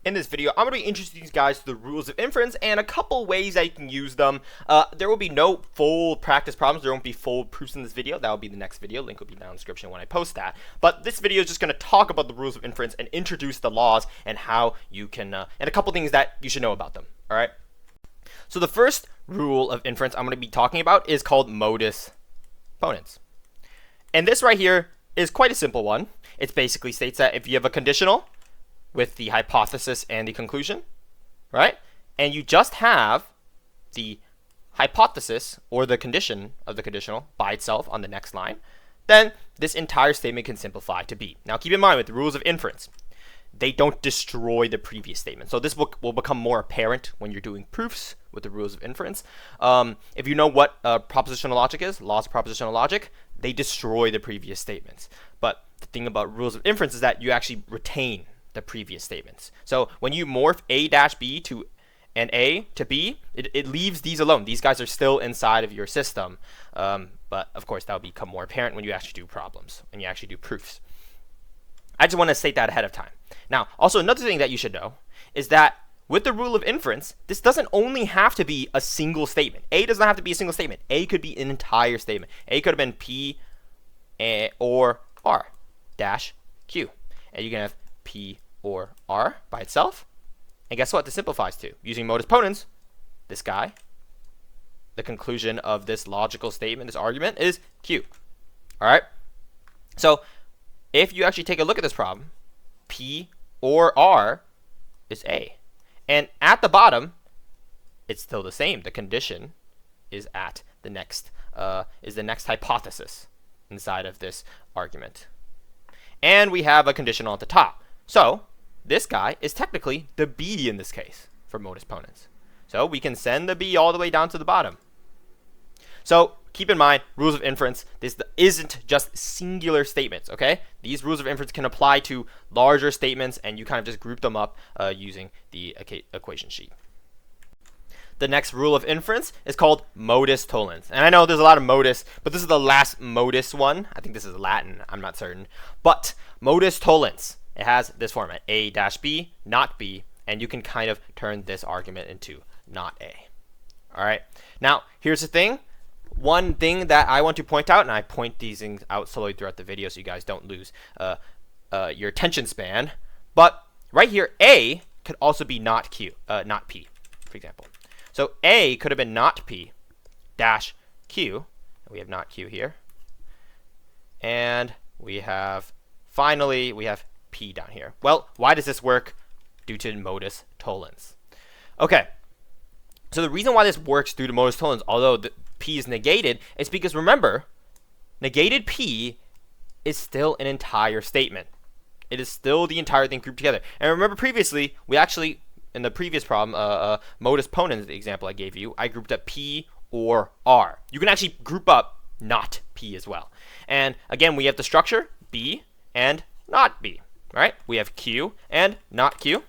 In this video, I'm going to be introducing you guys to the rules of inference and a couple ways that you can use them. There will be no full practice problems. There won't be full proofs in this video. That will be the next video. Link will be down in the description when I post that. But this video is just going to talk about the rules of inference and introduce the laws and how you can, and a couple things that you should know about them. All right. So the first rule of inference I'm going to be talking about is called Modus Ponens. And this right here is quite a simple one. It basically states that if you have a conditional with the hypothesis and the conclusion, right? And you just have the hypothesis or the condition of the conditional by itself on the next line, then this entire statement can simplify to be. Now keep in mind with the rules of inference, they don't destroy the previous statement. So this will become more apparent when you're doing proofs with the rules of inference. If you know what propositional logic is, laws of propositional logic, they destroy the previous statements. But the thing about rules of inference is that you actually retain the previous statements. So when you morph A dash B to and A to B, it leaves these alone. These guys are still inside of your system. But of course, that will become more apparent when you actually do problems and you actually do proofs. I just want to state that ahead of time. Now, also another thing that you should know is that with the rule of inference, this doesn't only have to be a single statement. A does not have to be a single statement. A could be an entire statement. A could have been P or R dash Q. And you can have P or R by itself. And guess what this simplifies to? Using Modus Ponens, this guy, the conclusion of this logical statement, this argument, is Q. All right? So if you actually take a look at this problem, P or R is A. And at the bottom, it's still the same. The condition is at the next hypothesis inside of this argument. And we have a conditional at the top. So this guy is technically the B in this case for Modus Ponens. So we can send the B all the way down to the bottom. So keep in mind, rules of inference, this isn't just singular statements, okay? These rules of inference can apply to larger statements, and you kind of just group them up using the equation sheet. The next rule of inference is called Modus Tollens. And I know there's a lot of modus, but this is the last modus one. I think this is Latin. I'm not certain. But Modus Tollens, it has this format, A dash B, not B, and you can kind of turn this argument into not A. All right. Now, here's the thing. One thing that I want to point out, and I point these things out slowly throughout the video so you guys don't lose your attention span. But right here, A could also be not Q, not P, for example. So A could have been not P dash Q. We have not Q here. And we have, finally, we have P down here. Well, why does this work? Due to Modus Tollens. Okay. So the reason why this works due to Modus Tollens, although the P is negated, is because remember, negated P is still an entire statement. It is still the entire thing grouped together. And remember previously, we actually, in the previous problem, Modus Ponens, the example I gave you, I grouped up P or R. You can actually group up not P as well. And again, we have the structure B and not B, right? We have Q and not Q.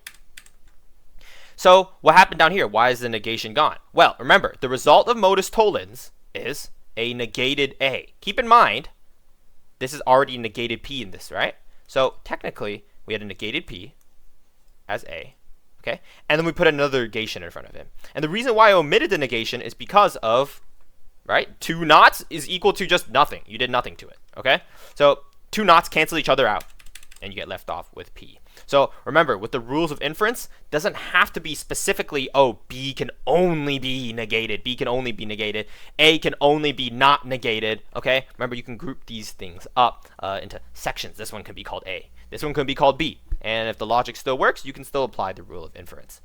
So what happened down here? Why is the negation gone? Well, remember, the result of Modus Tollens is a negated A. Keep in mind, this is already negated P in this, right? So technically, we had a negated P as A. Okay, and then we put another negation in front of him. And the reason why I omitted the negation is because of, right, two knots is equal to just nothing. You did nothing to it, okay? So two knots cancel each other out, and you get left off with P. So remember, with the rules of inference, doesn't have to be specifically, oh, B can only be negated, B can only be negated, A can only be not negated, okay? Remember, you can group these things up into sections. This one could be called A. This one could be called B. And if the logic still works, you can still apply the rule of inference.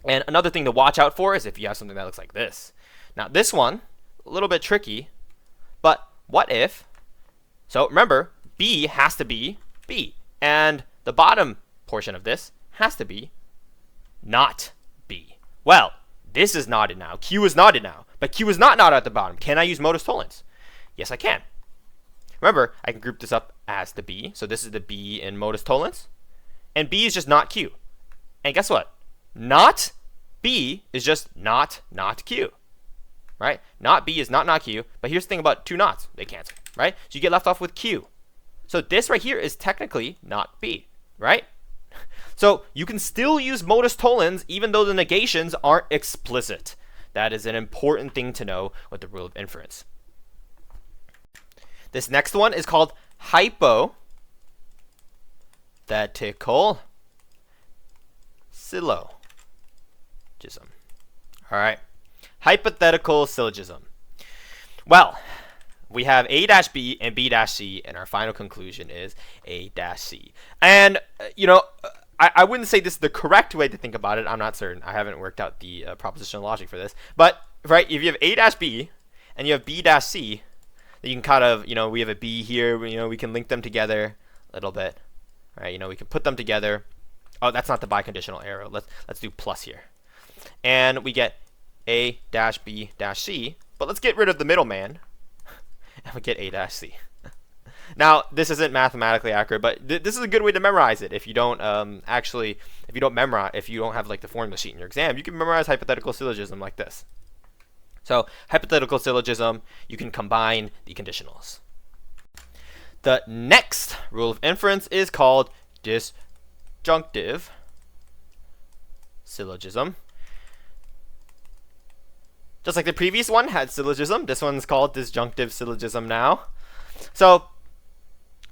And another thing to watch out for is if you have something that looks like this. Now, this one, a little bit tricky, but what if, so remember, B has to be B, and the bottom portion of this has to be not B. Well, this is knotted now. Q is knotted now, but Q is not knotted at the bottom. Can I use Modus Tollens? Yes, I can. Remember, I can group this up as the B. So this is the B in Modus Tollens. And B is just not Q. And guess what? Not B is just not Q. Right? Not B is not Q. But here's the thing about two knots. They cancel. Right? So you get left off with Q. So this right here is technically not B. Right? So you can still use modus tollens even though the negations aren't explicit. That is an important thing to know with the rule of inference. This next one is called hypothetical syllogism. All right, hypothetical syllogism. Well, we have A-B and B-C, and our final conclusion is A-C. And, I wouldn't say this is the correct way to think about it. I'm not certain. I haven't worked out the propositional logic for this. But, right, if you have A-B and you have B-C, then you can kind of, we have a B here. We can link them together a little bit. Right, we can put them together. Oh, that's not the biconditional arrow. Let's do plus here. And we get A-B-C. But let's get rid of the middleman. And we get A-C. Now, this isn't mathematically accurate, but this is a good way to memorize it. If you don't if you don't have like the formula sheet in your exam, you can memorize hypothetical syllogism like this. So, hypothetical syllogism, you can combine the conditionals. The next rule of inference is called disjunctive syllogism. Just like the previous one had syllogism, this one's called disjunctive syllogism now. So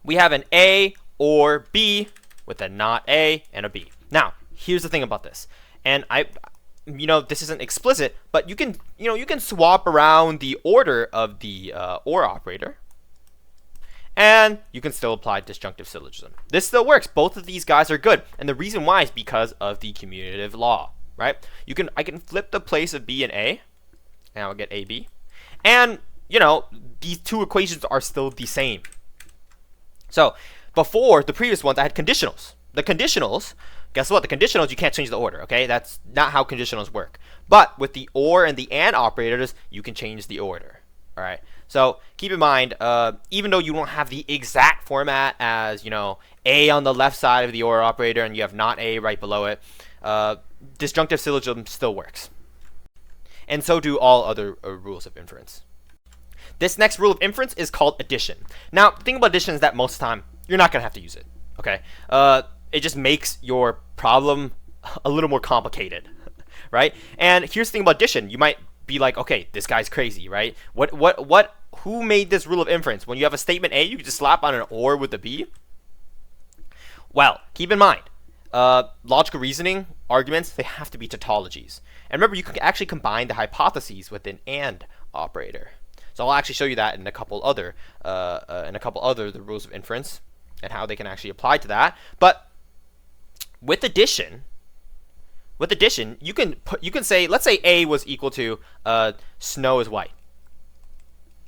we have an A or B with a not A and a B. Now, here's the thing about this. And this isn't explicit, but you can swap around the order of the or operator. And you can still apply disjunctive syllogism. This still works. Both of these guys are good. And the reason why is because of the commutative law, right? I can flip the place of B and A. Now I'll get AB. And, these two equations are still the same. So, before the previous ones, I had conditionals. The conditionals, guess what? The conditionals, you can't change the order, okay? That's not how conditionals work. But with the or and the and operators, you can change the order, all right? So, keep in mind, even though you don't have the exact format as, A on the left side of the or operator and you have not A right below it, disjunctive syllogism still works. And so do all other rules of inference. This next rule of inference is called addition. Now, the thing about addition is that most of the time, you're not going to have to use it, okay? It just makes your problem a little more complicated, right? And here's the thing about addition. You might be like, okay, this guy's crazy, right? Who made this rule of inference? When you have a statement A, you can just slap on an or with a B? Well, keep in mind, logical reasoning arguments, they have to be tautologies. And remember, you can actually combine the hypotheses with an and operator. So I'll actually show you that in a couple other the rules of inference and how they can actually apply to that. But with addition, you can say, let's say A was equal to snow is white.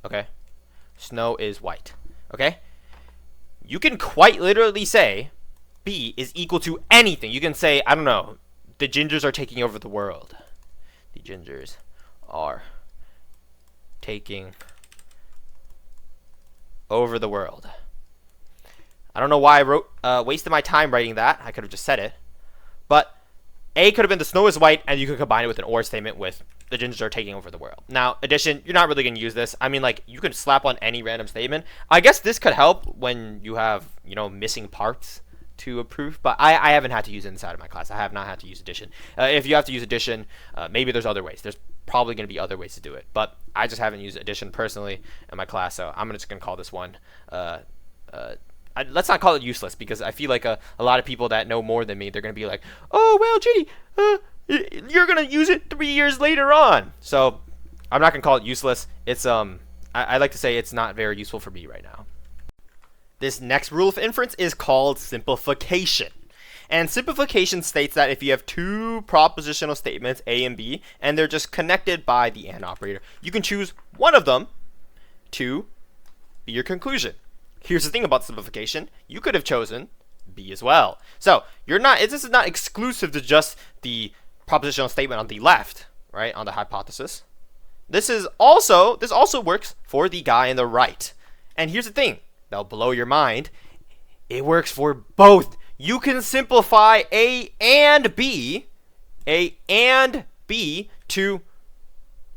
Okay, snow is white. Okay, you can quite literally say B is equal to anything. You can say, I don't know, the gingers are taking over the world. The gingers are taking over the world. I don't know why I wasted my time writing that. I could have just said it. But A could have been the snow is white, and you could combine it with an or statement with the gingers are taking over the world. Now, addition, you're not really going to use this. I mean, like, you could slap on any random statement. I guess this could help when you have, missing parts to a proof, but I haven't had to use it inside of my class. I have not had to use addition. If you have to use addition, maybe there's other ways. There's probably going to be other ways to do it, but I just haven't used addition personally in my class, so I'm just going to call this one let's not call it useless, because I feel like a lot of people that know more than me, they're going to be like, oh, well, Jitty, you're going to use it 3 years later on. So I'm not going to call it useless. It's I like to say it's not very useful for me right now. This next rule of inference is called simplification. And simplification states that if you have two propositional statements, A and B, and they're just connected by the and operator, you can choose one of them to be your conclusion. Here's the thing about simplification. You could have chosen B as well. So this is not exclusive to just the propositional statement on the left, right, on the hypothesis. This also works for the guy on the right. And here's the thing. That'll blow your mind. It works for both. You can simplify A and B to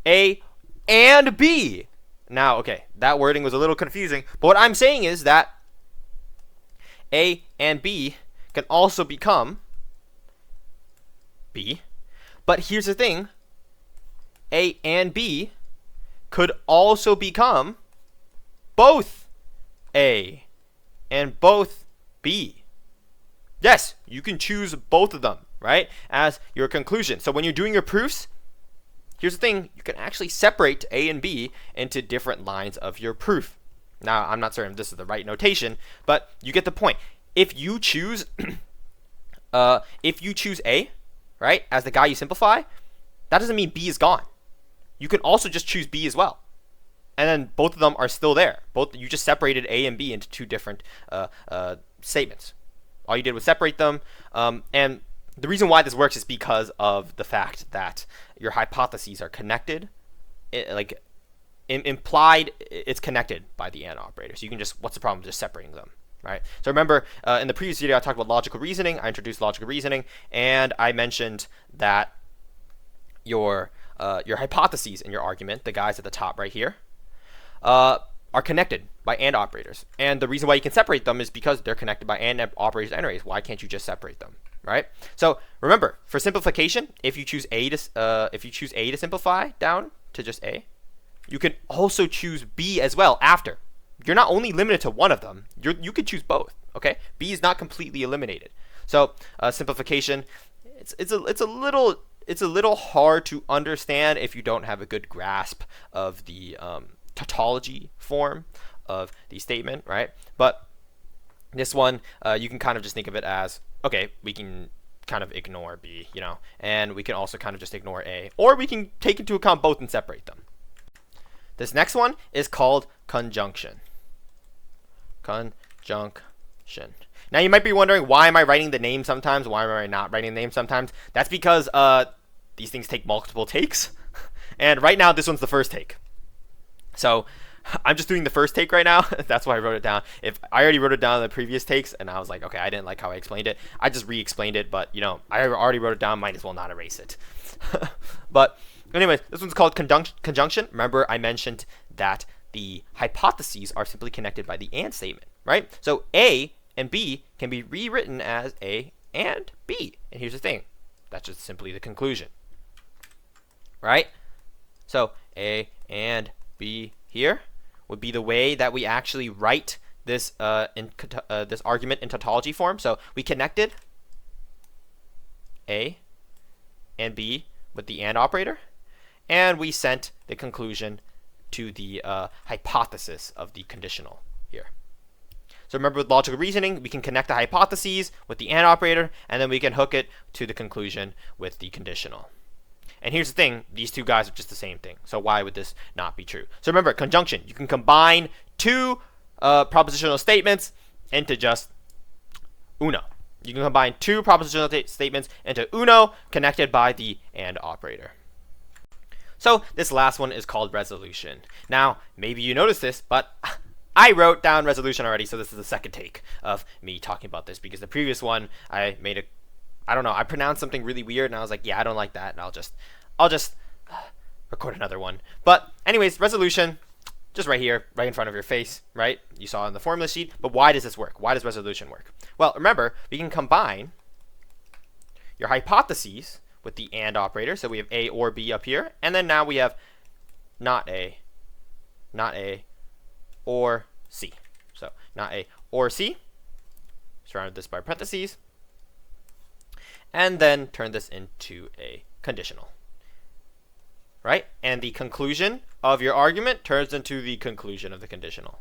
A and B. Now, okay, that wording was a little confusing, but what I'm saying is that A and B can also become B. But here's the thing. A and B could also become both A and both B. Yes, you can choose both of them, right, as your conclusion. So when you're doing your proofs, here's the thing. You can actually separate A and B into different lines of your proof. Now, I'm not certain if this is the right notation, but you get the point. If you choose A, right, as the guy you simplify, that doesn't mean B is gone. You can also just choose B as well, and then both of them are still there. You just separated A and B into two different statements. All you did was separate them, and the reason why this works is because of the fact that your hypotheses are connected. Implied, it's connected by the AND operator. So you can just, what's the problem with just separating them, right? So remember, in the previous video, I talked about logical reasoning. I introduced logical reasoning, and I mentioned that your hypotheses in your argument, the guys at the top right here, are connected by AND operators. And the reason why you can separate them is because they're connected by AND operators anyways. Why can't you just separate them, right? So remember, for simplification, if you choose A to simplify down to just A, you can also choose B as well after. You're not only limited to one of them. You could choose both. Okay, B is not completely eliminated. So simplification, it's a little hard to understand if you don't have a good grasp of the tautology form of the statement, right? But this one, you can kind of just think of it as, okay, we can kind of ignore B, and we can also kind of just ignore A, or we can take into account both and separate them. This next one is called conjunction. Conjunction. Now you might be wondering, why am I writing the name sometimes? Why am I not writing the name sometimes? That's because these things take multiple takes. And right now, this one's the first take. So I'm just doing the first take right now. That's why I wrote it down. If I already wrote it down in the previous takes, and I was like, okay, I didn't like how I explained it, I just re-explained it. But I already wrote it down. Might as well not erase it. But anyways, this one's called conjunction. Remember, I mentioned that the hypotheses are simply connected by the AND statement, right? So A and B can be rewritten as A and B. And here's the thing. That's just simply the conclusion, right? So A and B here would be the way that we actually write this this argument in tautology form. So we connected A and B with the AND operator, and we sent the conclusion to the hypothesis of the conditional here. So remember, with logical reasoning, we can connect the hypotheses with the AND operator, and then we can hook it to the conclusion with the conditional. And here's the thing, these two guys are just the same thing. So why would this not be true? So remember, conjunction, you can combine two propositional statements into just uno. You can combine two propositional statements into uno, connected by the AND operator. So this last one is called resolution. Now, maybe you noticed this, but I wrote down resolution already, so this is the second take of me talking about this, because the previous one I pronounced something really weird, and I was like, yeah, I don't like that, and I'll just record another one. But anyways, resolution, just right here, right in front of your face, right? You saw it in the formula sheet, but why does this work? Why does resolution work? Well, remember, we can combine your hypotheses with the AND operator. So we have A or B up here, and then now we have not A, or C. So not A or C, surrounded this by parentheses, and then turn this into a conditional, right? And the conclusion of your argument turns into the conclusion of the conditional.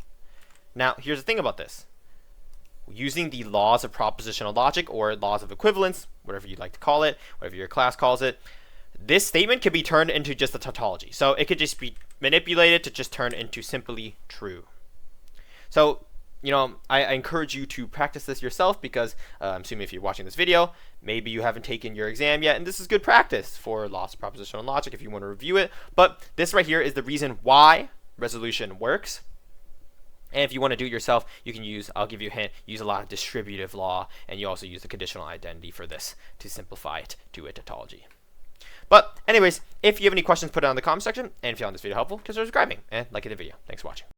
Now, here's the thing about this. Using the laws of propositional logic, or laws of equivalence, whatever you'd like to call it, whatever your class calls it, this statement can be turned into just a tautology. So it could just be manipulated to just turn into simply true. So, I encourage you to practice this yourself, because I'm assuming if you're watching this video, maybe you haven't taken your exam yet, and this is good practice for laws of propositional logic if you want to review it. But this right here is the reason why resolution works. And if you want to do it yourself, you can I'll give you a hint, use a lot of distributive law, and you also use the conditional identity for this to simplify it to a tautology. But anyways, if you have any questions, put it down in the comment section, and if you found this video helpful, consider subscribing and liking the video. Thanks for watching.